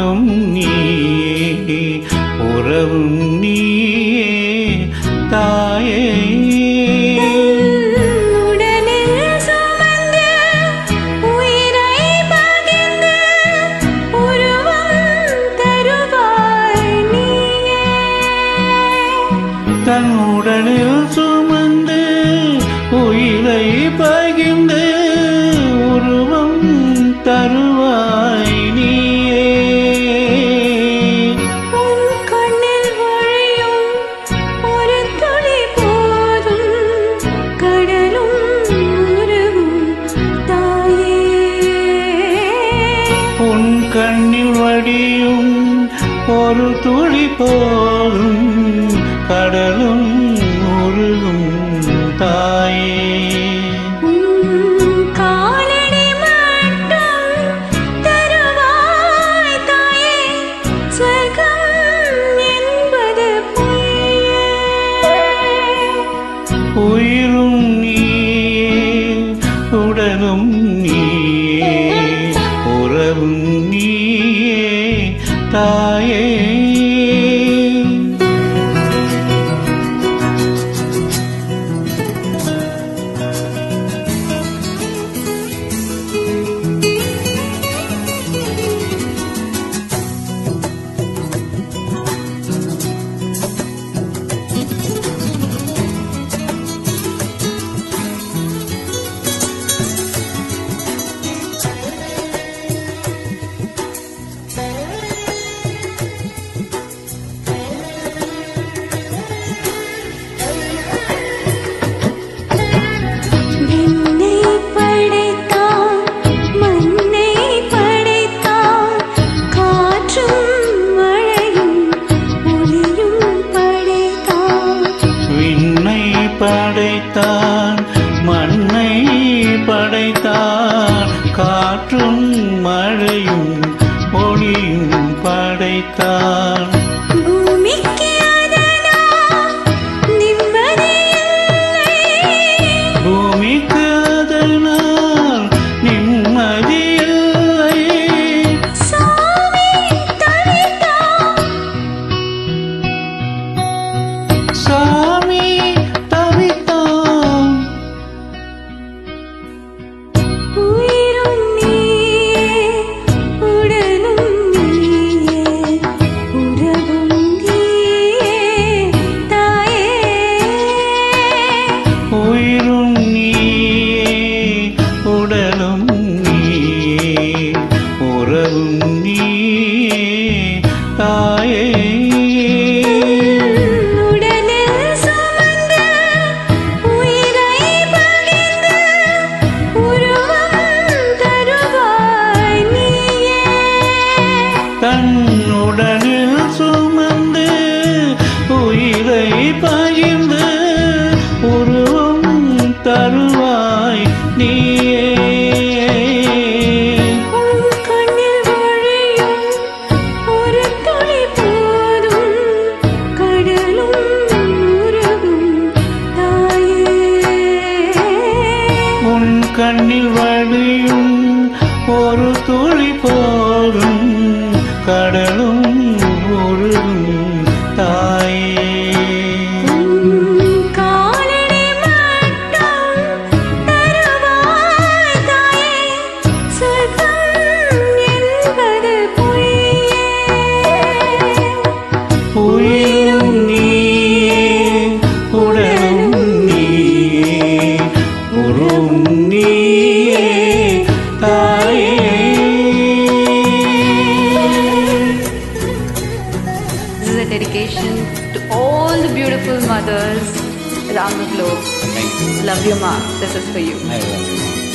உடலும் நீயே உறவும் நீயே தாயே. தன் உடலில் சுமந்து உயிரை பகிர்ந்து உருவம் தருவாய் நீயே. உன் கண்ணில் வழியும் ஒரு துளி போதும் கடலும் உருகும் தாயே. உன் கண்ணில் வடியும் ஒரு துளி போதும் கடலும் உருகும் தாயே. காலடி மட்டும் தருவாய் தாயே, சொர்க்கம் என்பது பொய்யே. உயிரும் நீயே உடலும் நீயே உறவும் நீயே தாயே. படைத்தான் மண்ணை படைத்தான் காற்றும் மழையும் ஒளியும் படைத்தான். பூமிக்கு அதனால் நிம்மதி இல்லை, பூமிக்கு அதனால் நிம்மதி இல்லை. சாமி தவித்தான், சாமி தவித்தான். உயிரும் நீயே உடலும் நீயே உறவும் நீயே தாயே. உயிரும் நீயே உடலும் நீயே உறவும் நீயே தாயே. உடலில் சுமந்து உயிரை பகிர்ந்து உருவம் தருவாய் நீயே. தன் உடலில் சுமந்து உயிரை பகிர்ந்து உருவம் தருவாய் நீயே. உன் கண்ணில் வழியும் ஒரு துளி போதும் கடலும் உருகும் தாயே. உன் கண்ணில் வழியும் ஒரு துளி போதும் கடலும் உருகும் தாயே. காலடி மட்டும் தருவாய் தாயே, சொர்க்கம் என்பது பொய்யே. உயிரும் நீயே உடலும் நீயே உருவும் நீயே தாயே. This is a dedication to all the beautiful mothers around the globe. Thank you. Love you, Ma. This is for you. I love you.